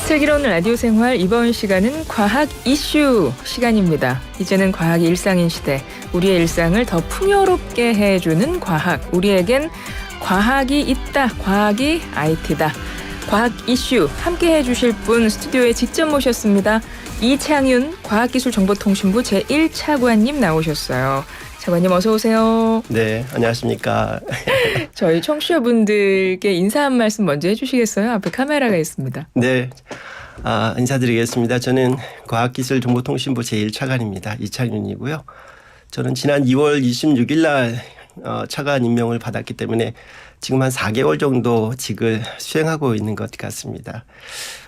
슬기로운 라디오 생활 이번 시간은 과학 이슈 시간입니다. 이제는 과학이 일상인 시대, 우리의 일상을 더 풍요롭게 해주는 과학. 우리에겐 과학이 있다, 과학이 IT다. 과학 이슈 함께 해주실 분 스튜디오에 직접 모셨습니다. 이창윤 과학기술정보통신부 제1차관님 나오셨어요. 차관님 어서 오세요. 네, 안녕하십니까. 저희 청취자분들께 인사 한 말씀 먼저 해주시겠어요? 앞에 카메라가 있습니다. 네, 인사드리겠습니다. 저는 과학기술정보통신부 제1차관입니다. 이창윤이고요. 저는 지난 2월 26일 날 차관 임명을 받았기 때문에 지금 한 4개월 정도 직을 수행하고 있는 것 같습니다.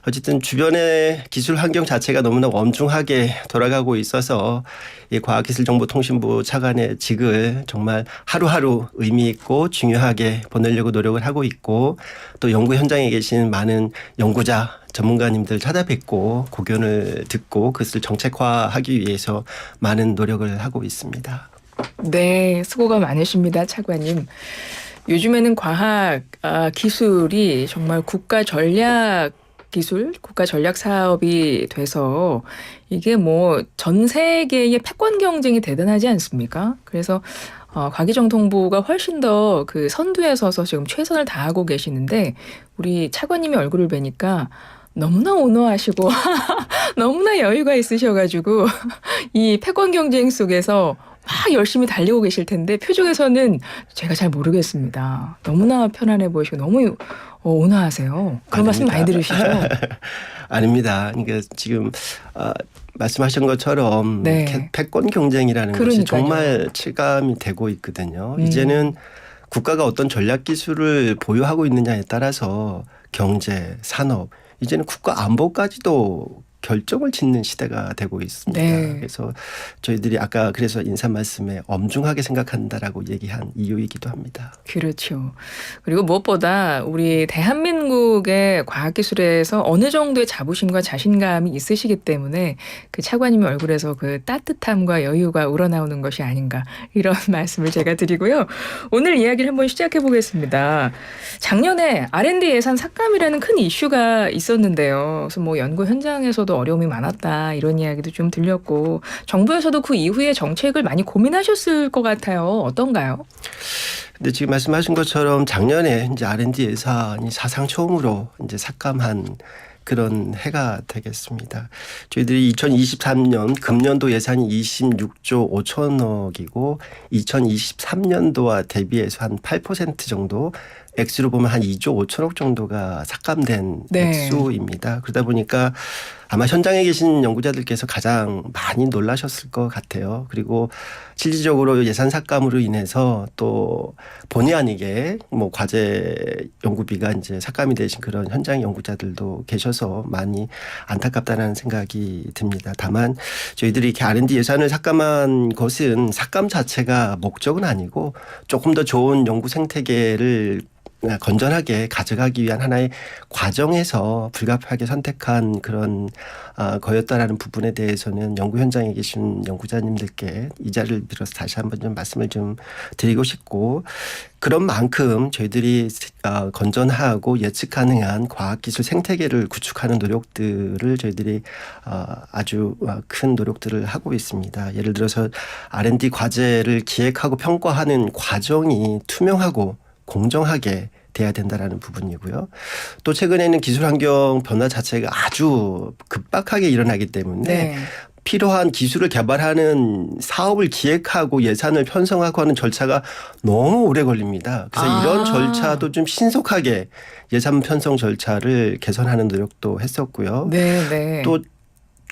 어쨌든 주변의 기술 환경 자체가 너무나 엄중하게 돌아가고 있어서 이 과학기술정보통신부 차관의 직을 정말 하루하루 의미 있고 중요하게 보내려고 노력을 하고 있고, 또 연구 현장에 계신 많은 연구자 전문가님들 찾아뵙고 고견을 듣고 그것을 정책화하기 위해서 많은 노력을 하고 있습니다. 네, 수고가 많으십니다, 차관님. 요즘에는 과학 기술이 정말 국가 전략 기술, 국가 전략 사업이 돼서 이게 뭐 전 세계의 패권 경쟁이 대단하지 않습니까? 그래서 과기정통부가 훨씬 더 그 선두에 서서 지금 최선을 다하고 계시는데, 우리 차관님의 얼굴을 뵈니까 너무나 온화하시고 너무나 여유가 있으셔가지고 이 패권 경쟁 속에서 막 열심히 달리고 계실 텐데 표정에서는 제가 잘 모르겠습니다. 너무나 편안해 보이시고 너무 온화하세요. 그런 말씀 많이 들으시죠? 아닙니다. 그러니까 지금 말씀하신 것처럼 네. 패권 경쟁이라는 그러니까요. 것이 정말 체감이 되고 있거든요. 이제는 국가가 어떤 전략 기술을 보유하고 있느냐에 따라서 경제, 산업, 이제는 국가 안보까지도 결정을 짓는 시대가 되고 있습니다. 네. 그래서 저희들이 아까 그래서 인사 말씀에 엄중하게 생각한다라고 얘기한 이유이기도 합니다. 그렇죠. 그리고 무엇보다 우리 대한민국의 과학기술에서 어느 정도의 자부심과 자신감이 있으시기 때문에 그 차관님의 얼굴에서 그 따뜻함과 여유가 우러나오는 것이 아닌가, 이런 말씀을 제가 드리고요. 오늘 이야기를 한번 시작해 보겠습니다. 작년에 R&D 예산 삭감이라는 큰 이슈가 있었는데요. 그래서 뭐 연구 현장에서도 어려움이 많았다, 이런 이야기도 좀 들렸고, 정부에서도 그 이후에 정책을 많이 고민하셨을 것 같아요. 어떤가요? 근데 지금 말씀하신 것처럼 작년에 이제 R&D 예산이 사상 처음으로 이제 삭감한 그런 해가 되겠습니다. 저희들이 2023년 금년도 예산이 26조 5천억이고 2023년도와 대비해서 한 8% 정도, 액수로 보면 한 2조 5천억 정도가 삭감된 액수입니다. 그러다 보니까 아마 현장에 계신 연구자들께서 가장 많이 놀라셨을 것 같아요. 그리고 실질적으로 예산 삭감으로 인해서 또 본의 아니게 뭐 과제 연구비가 이제 삭감이 되신 그런 현장 연구자들도 계셔서 많이 안타깝다는 생각이 듭니다. 다만 저희들이 이렇게 R&D 예산을 삭감한 것은 삭감 자체가 목적은 아니고 조금 더 좋은 연구 생태계를 건전하게 가져가기 위한 하나의 과정에서 불가피하게 선택한 그런 거였다라는 부분에 대해서는 연구 현장에 계신 연구자님들께 이 자리를 빌어서 다시 한번 좀 말씀을 좀 드리고 싶고, 그런 만큼 저희들이 건전하고 예측 가능한 과학기술 생태계를 구축하는 노력들을 저희들이 아주 큰 노력들을 하고 있습니다. 예를 들어서 R&D 과제를 기획하고 평가하는 과정이 투명하고 공정하게 돼야 된다라는 부분이고요. 또 최근에는 기술 환경 변화 자체가 아주 급박하게 일어나기 때문에 필요한 기술을 개발하는 사업을 기획하고 예산을 편성하고 하는 절차가 너무 오래 걸립니다. 그래서 이런 절차도 좀 신속하게 예산 편성 절차를 개선하는 노력도 했었고요. 또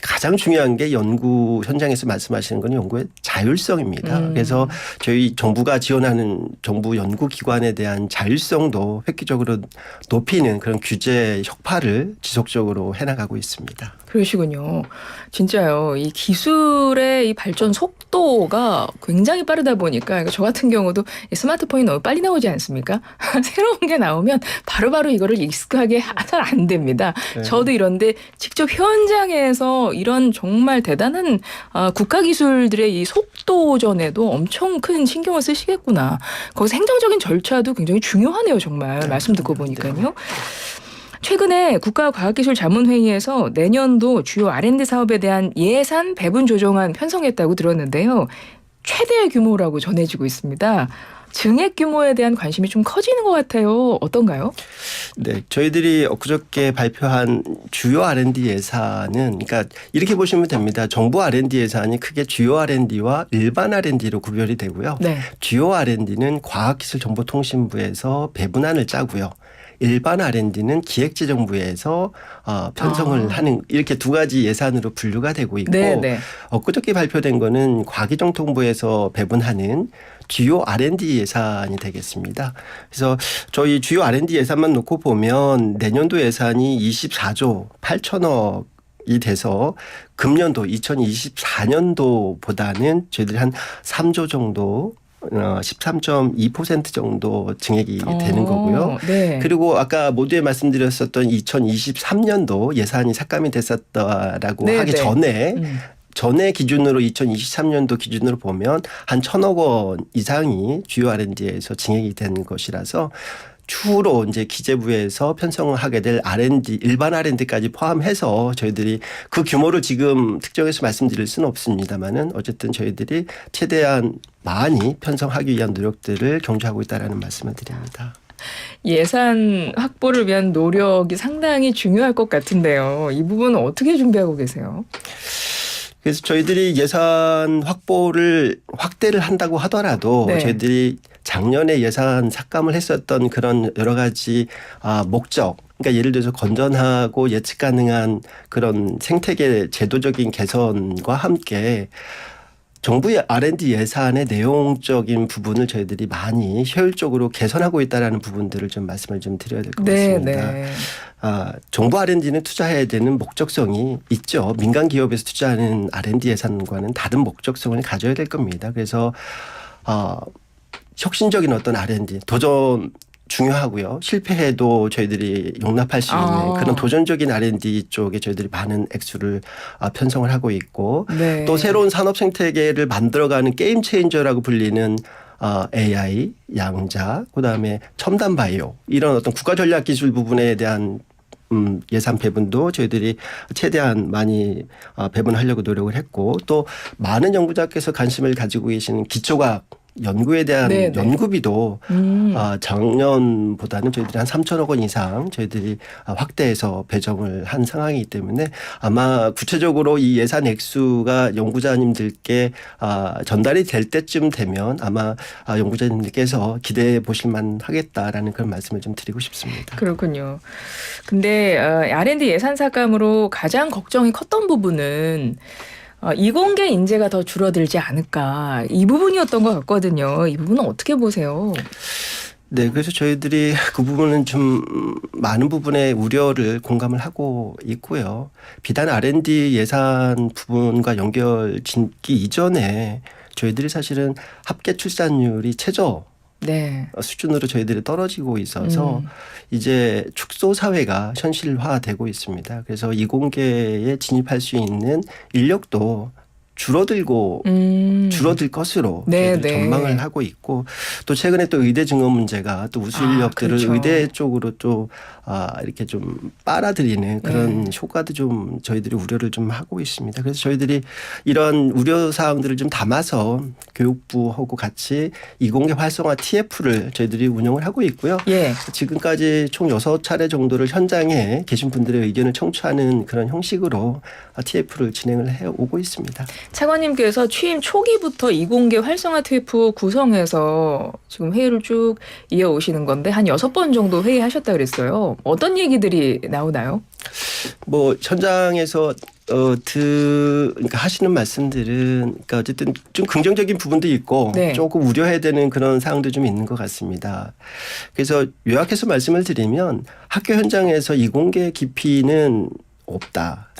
가장 중요한 게 연구 현장에서 말씀하시는 건 연구의 자율성입니다. 그래서 저희 정부가 지원하는 정부 연구기관에 대한 자율성도 획기적으로 높이는 그런 규제 혁파를 지속적으로 해나가고 있습니다. 그러시군요. 진짜요. 이 기술의 이 발전 속도가 굉장히 빠르다 보니까 저 같은 경우도 스마트폰이 너무 빨리 나오지 않습니까? 새로운 게 나오면 바로바로 이거를 익숙하게 잘 안 됩니다. 저도 이런데 직접 현장에서 이런 정말 대단한 국가기술들의 이 속도전에도 엄청 큰 신경을 쓰시겠구나. 거기서 행정적인 절차도 굉장히 중요하네요. 정말 말씀 듣고 보니까요. 최근에 국가과학기술자문회의에서 내년도 주요 R&D 사업에 대한 예산 배분 조정안 편성했다고 들었는데요. 최대 규모라고 전해지고 있습니다. 증액 규모에 대한 관심이 좀 커지는 것 같아요. 어떤가요? 네, 저희들이 엊그저께 발표한 주요 R&D 예산은 그러니까 이렇게 보시면 됩니다. 정부 R&D 예산이 크게 주요 R&D와 일반 R&D로 구별이 되고요. 네. 주요 R&D는 과학기술정보통신부에서 배분안을 짜고요. 일반 R&D는 기획재정부에서 편성을 하는 이렇게 두 가지 예산으로 분류가 되고 있고 네. 엊그저께 발표된 거는 과기정통부에서 배분하는 주요 R&D 예산이 되겠습니다. 그래서 저희 주요 R&D 예산만 놓고 보면 내년도 예산이 24조 8천억이 돼서 금년도 2024년도보다는 저희들이 한 3조 정도 13.2% 정도 증액이 되는 거고요. 네. 그리고 아까 모두에 말씀드렸었던 2023년도 예산이 삭감이 됐었다라고 네, 하기 네. 전에 기준으로 2023년도 기준으로 보면 한 1,000억 원 이상이 주요 R&D에서 증액이 된 것이라서 추후로 이제 기재부에서 편성을 하게 될 R&D, 일반 R&D까지 포함해서 저희들이 그 규모를 지금 특정해서 말씀드릴 수는 없습니다만은 어쨌든 저희들이 최대한 많이 편성하기 위한 노력들을 경주하고 있다라는 말씀을 드립니다. 예산 확보를 위한 노력이 상당히 중요할 것 같은데요. 이 부분은 어떻게 준비하고 계세요? 그래서 저희들이 예산 확대를 한다고 하더라도 네. 저희들이 작년에 예산 삭감을 했었던 그런 여러 가지 목적, 그러니까 예를 들어서 건전하고 예측 가능한 그런 생태계 제도적인 개선과 함께 정부의 R&D 예산의 내용적인 부분을 저희들이 많이 효율적으로 개선하고 있다라는 부분들을 좀 말씀을 좀 드려야 될 것 같습니다. 네. 정부 R&D는 투자해야 되는 목적성이 있죠. 민간 기업에서 투자하는 R&D 예산과는 다른 목적성을 가져야 될 겁니다. 그래서 혁신적인 어떤 R&D, 도전 중요하고요. 실패해도 저희들이 용납할 수 있는 그런 도전적인 R&D 쪽에 저희들이 많은 액수를 편성을 하고 있고 네. 또 새로운 산업 생태계를 만들어가는 게임 체인저라고 불리는 AI, 양자, 그다음에 첨단 바이오 이런 어떤 국가 전략 기술 부분에 대한 예산 배분도 저희들이 최대한 많이 배분하려고 노력을 했고 또 많은 연구자께서 관심을 가지고 계시는 기초과학 연구에 대한 네네. 연구비도 작년보다는 저희들이 한 3천억 원 이상 저희들이 확대해서 배정을 한 상황이기 때문에 아마 구체적으로 이 예산 액수가 연구자님들께 전달이 될 때쯤 되면 아마 연구자님들께서 기대해 보실만 하겠다라는 그런 말씀을 좀 드리고 싶습니다. 그렇군요. 근데 R&D 예산 삭감으로 가장 걱정이 컸던 부분은 이공계 인재가 더 줄어들지 않을까 이 부분이었던 것 같거든요. 이 부분은 어떻게 보세요? 네, 그래서 저희들이 그 부분은 좀 많은 부분의 우려를 공감을 하고 있고요. 비단 R&D 예산 부분과 연결 짓기 이전에 저희들이 사실은 합계 출산율이 최저 네. 수준으로 저희들이 떨어지고 있어서 이제 축소 사회가 현실화되고 있습니다. 그래서 이공계에 진입할 수 있는 인력도 줄어들 것으로 저희들이 전망을 하고 있고 또 최근에 또 의대 증원 문제가 또 우수 인력들을 그렇죠. 의대 쪽으로 또 이렇게 좀 빨아들이는 그런 효과도 좀 저희들이 우려를 좀 하고 있습니다. 그래서 저희들이 이런 우려 사항들을 좀 담아서 교육부하고 같이 이공계 활성화 TF를 저희들이 운영을 하고 있고요. 예. 지금까지 총 6차례 정도를 현장에 계신 분들의 의견을 청취하는 그런 형식으로 TF를 진행을 해오고 있습니다. 차관님께서 취임 초기부터 이공계 활성화 TF 구성해서 지금 회의를 쭉 이어오시는 건데 한 6번 정도 회의하셨다 그랬어요. 어떤 얘기들이 나오나요? 뭐 현장에서 그러니까 하시는 말씀들은 그러니까 어쨌든 좀 긍정적인 부분도 있고 조금 우려해야 되는 그런 사항도 좀 있는 것 같습니다. 그래서 요약해서 말씀을 드리면 학교 현장에서 이공계 깊이는 없다.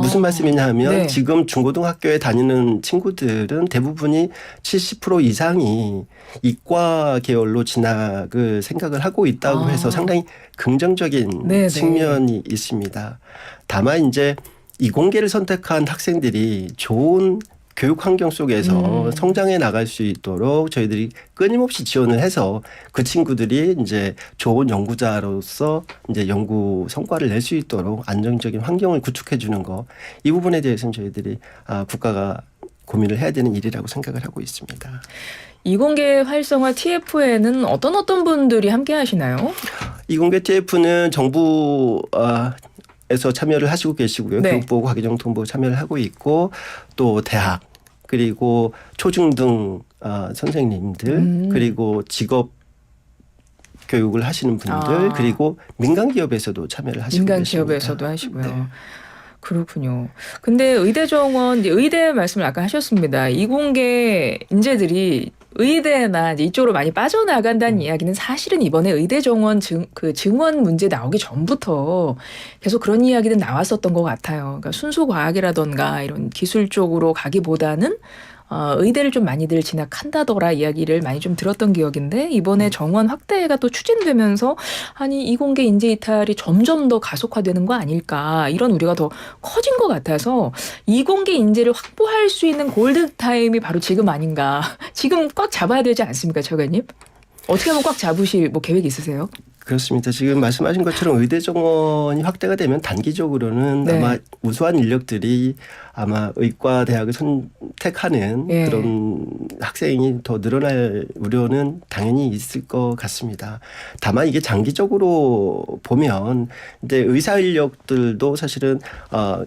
무슨 말씀이냐 하면 지금 중고등학교에 다니는 친구들은 대부분이 70% 이상이 이과 계열로 진학을 생각을 하고 있다고 해서 상당히 긍정적인 측면이 있습니다. 다만 이제 이공계를 선택한 학생들이 좋은 교육 환경 속에서 성장해 나갈 수 있도록 저희들이 끊임없이 지원을 해서 그 친구들이 이제 좋은 연구자로서 이제 연구 성과를 낼 수 있도록 안정적인 환경을 구축해 주는 거, 이 부분에 대해서는 저희들이 국가가 고민을 해야 되는 일이라고 생각을 하고 있습니다. 이공계 활성화 TF에는 어떤 분들이 함께 하시나요? 이공계 TF는 정부 에서 참여를 하시고 계시고요. 네. 교육부하고 과기정통부 참여를 하고 있고, 또 대학, 그리고 초중등 선생님들, 그리고 직업 교육을 하시는 분들, 그리고 민간 기업에서도 참여를 하시고 민간 계십니다. 기업에서도 하시고요. 네. 그렇군요. 근데 의대 정원, 이제 의대 말씀을 아까 하셨습니다. 이공계 인재들이 의대나 이제 이쪽으로 많이 빠져나간다는 이야기는 사실은 이번에 의대 정원 증원 문제 나오기 전부터 계속 그런 이야기는 나왔었던 것 같아요. 그러니까 순수 과학이라던가 이런 기술 쪽으로 가기보다는 의대를 좀 많이들 진학한다더라 이야기를 많이 좀 들었던 기억인데, 이번에 정원 확대가 또 추진되면서 아니 이공계 인재 이탈이 점점 더 가속화되는 거 아닐까, 이런 우려가 더 커진 것 같아서 이공계 인재를 확보할 수 있는 골든타임이 바로 지금 아닌가. 지금 꽉 잡아야 되지 않습니까, 차관님? 어떻게 하면 꽉 잡으실 계획 있으세요? 그렇습니다. 지금 말씀하신 것처럼 의대 정원이 확대가 되면 단기적으로는 네. 아마 우수한 인력들이 아마 의과 대학을 선택하는 그런 학생이 더 늘어날 우려는 당연히 있을 것 같습니다. 다만 이게 장기적으로 보면 이제 의사 인력들도 사실은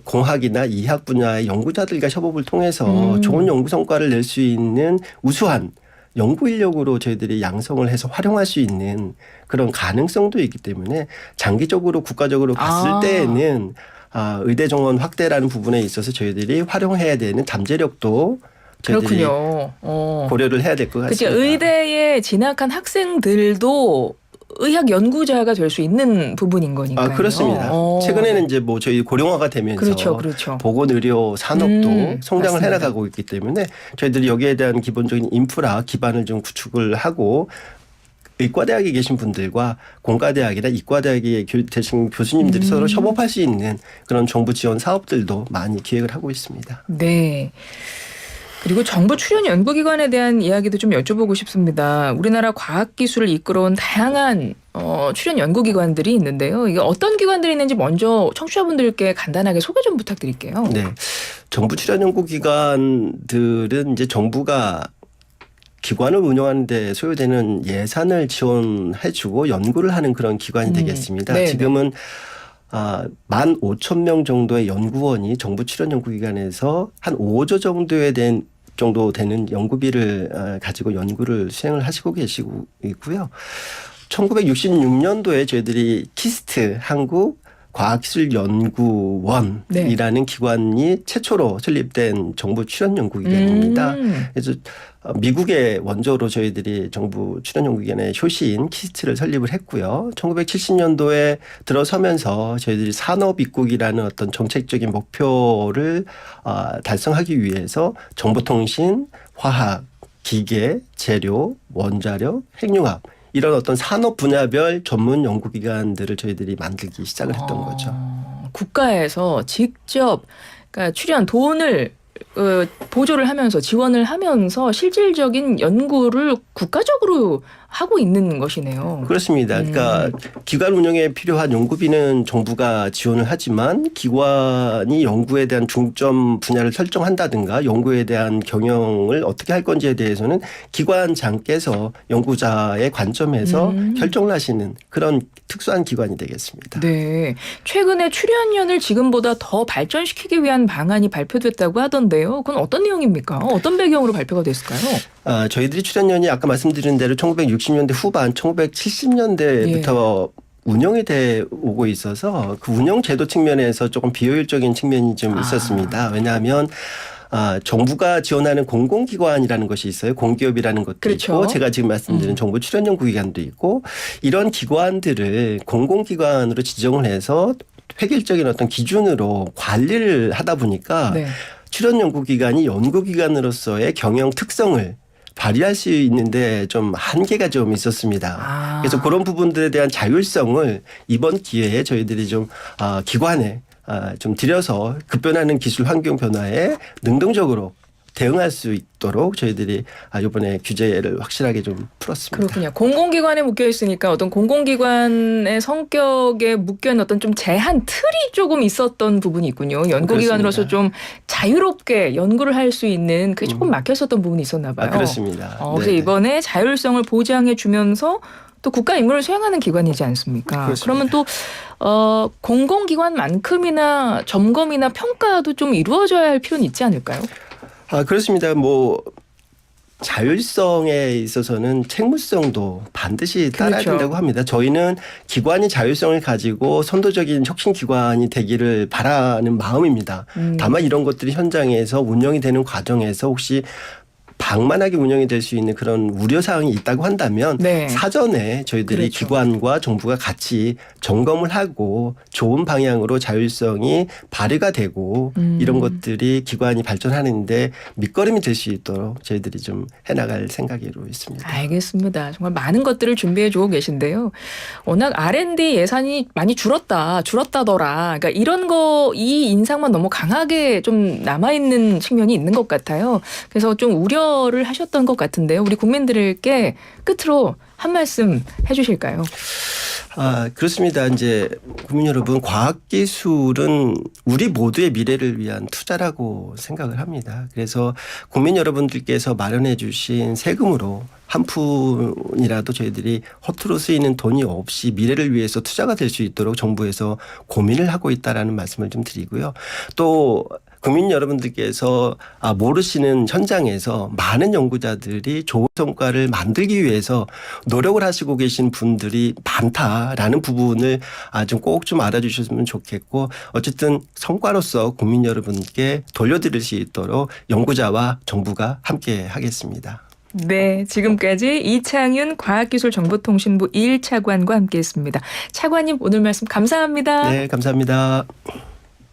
공학이나 이학 분야의 연구자들과 협업을 통해서 좋은 연구 성과를 낼 수 있는 우수한 연구 인력으로 저희들이 양성을 해서 활용할 수 있는 그런 가능성도 있기 때문에 장기적으로 국가적으로 봤을 때에는 의대 정원 확대라는 부분에 있어서 저희들이 활용해야 되는 잠재력도 저희들이 그렇군요. 고려를 해야 될 것 같습니다. 그치, 의대에 진학한 학생들도 의학 연구자가 될 수 있는 부분인 거니까요. 그렇습니다. 최근에는 이제 뭐 저희 고령화가 되면서 그렇죠. 보건의료 산업도 성장을 맞습니다. 해나가고 있기 때문에 저희들이 여기에 대한 기본적인 인프라 기반을 좀 구축을 하고, 의과대학에 계신 분들과 공과대학이나 이과대학에 계신 교수님들이 서로 협업할 수 있는 그런 정부 지원 사업들도 많이 기획을 하고 있습니다. 네. 그리고 정부 출연 연구기관에 대한 이야기도 좀 여쭤보고 싶습니다. 우리나라 과학기술을 이끌어온 다양한 출연 연구기관들이 있는데요. 이게 어떤 기관들이 있는지 먼저 청취자분들께 간단하게 소개 좀 부탁드릴게요. 네, 정부 출연 연구기관들은 이제 정부가 기관을 운영하는 데 소요되는 예산을 지원해주고 연구를 하는 그런 기관이 되겠습니다. 네네. 지금은 15,000명 정도의 연구원이 정부 출연 연구기관에서 한 5조 정도 되는 연구비를 가지고 연구를 수행을 하시고 계시고 있고요. 1966년도에 저희들이 키스트 한국 과학기술연구원이라는 기관이 최초로 설립된 정부 출연 연구기관입니다. 그래서 미국의 원조로 저희들이 정부 출연 연구기관의 효시인 키스트를 설립을 했고요. 1970년도에 들어서면서 저희들이 산업입국이라는 어떤 정책적인 목표를 달성하기 위해서 정보통신, 화학, 기계, 재료, 원자력, 핵융합, 이런 어떤 산업 분야별 전문 연구기관들을 저희들이 만들기 시작을 했던 거죠. 국가에서 직접 그러니까 출연 돈을 보조를 하면서 지원을 하면서 실질적인 연구를 국가적으로 하고 있는 것이네요. 그렇습니다. 그러니까 기관 운영에 필요한 연구비는 정부가 지원을 하지만 기관이 연구에 대한 중점 분야를 설정한다든가 연구에 대한 경영을 어떻게 할 건지에 대해서는 기관장께서 연구자의 관점에서 결정을 하시는 그런 특수한 기관이 되겠습니다. 네. 최근에 출연연을 지금보다 더 발전시키기 위한 방안이 발표됐다고 하던데요. 그건 어떤 내용입니까? 어떤 배경으로 발표가 됐을까요? 저희들이 출연연이 아까 말씀드린 대로 1960년대 후반, 1970년대부터 운영이 돼 오고 있어서 그 운영 제도 측면에서 조금 비효율적인 측면이 좀 있었습니다. 왜냐하면 정부가 지원하는 공공기관이라는 것이 있어요. 공기업이라는 것도 그렇죠. 있고 제가 지금 말씀드린 정부 출연 연구기관도 있고, 이런 기관들을 공공기관으로 지정을 해서 획일적인 어떤 기준으로 관리를 하다 보니까 출연 연구기관이 연구기관으로서의 경영 특성을 발휘할 수 있는데 좀 한계가 좀 있었습니다. 그래서 그런 부분들에 대한 자율성을 이번 기회에 저희들이 좀 기관에 좀 들여서 급변하는 기술 환경 변화에 능동적으로 대응할 수 있도록 저희들이 이번에 규제를 확실하게 좀 풀었습니다. 그렇군요. 공공기관에 묶여 있으니까 어떤 공공기관의 성격에 묶여 있는 어떤 좀 제한 틀이 조금 있었던 부분이 있군요. 연구기관으로서 좀 자유롭게 연구를 할 수 있는 그게 조금 막혀 있었던 부분이 있었나 봐요. 그렇습니다. 그래서 이번에 자율성을 보장해 주면서 또 국가 임무를 수행하는 기관이지 않습니까? 그렇습니다. 그러면 또 공공기관만큼이나 점검이나 평가도 좀 이루어져야 할 필요는 있지 않을까요? 그렇습니다. 자율성에 있어서는 책무성도 반드시 따라야 그렇죠. 된다고 합니다. 저희는 기관이 자율성을 가지고 선도적인 혁신 기관이 되기를 바라는 마음입니다. 다만 이런 것들이 현장에서 운영이 되는 과정에서 혹시 방만하게 운영이 될 수 있는 그런 우려사항이 있다고 한다면 네. 사전에 저희들이 그렇죠. 기관과 정부가 같이 점검을 하고 좋은 방향으로 자율성이 발휘가 되고 이런 것들이 기관이 발전하는데 밑거름이 될 수 있도록 저희들이 좀 해나갈 생각으로 있습니다. 알겠습니다. 정말 많은 것들을 준비해 주고 계신데요. 워낙 R&D 예산이 많이 줄었다더라. 그러니까 이 인상만 너무 강하게 좀 남아있는 측면이 있는 것 같아요. 그래서 좀 우려를 하셨던 것 같은데요. 우리 국민들께 끝으로 한 말씀 해주실까요? 그렇습니다. 이제 국민 여러분, 과학기술은 우리 모두의 미래를 위한 투자라고 생각을 합니다. 그래서 국민 여러분들께서 마련해 주신 세금으로 한 푼이라도 저희들이 허투루 쓰이는 돈이 없이 미래를 위해서 투자가 될 수 있도록 정부에서 고민을 하고 있다라는 말씀을 좀 드리고요. 또 국민 여러분들께서 모르시는 현장에서 많은 연구자들이 좋은 성과를 만들기 위해서 노력을 하시고 계신 분들이 많다라는 부분을 좀 꼭 좀 알아주셨으면 좋겠고, 어쨌든 성과로서 국민 여러분께 돌려드릴 수 있도록 연구자와 정부가 함께 하겠습니다. 네, 지금까지 이창윤 과학기술정보통신부 1차관과 함께했습니다. 차관님 오늘 말씀 감사합니다. 네, 감사합니다.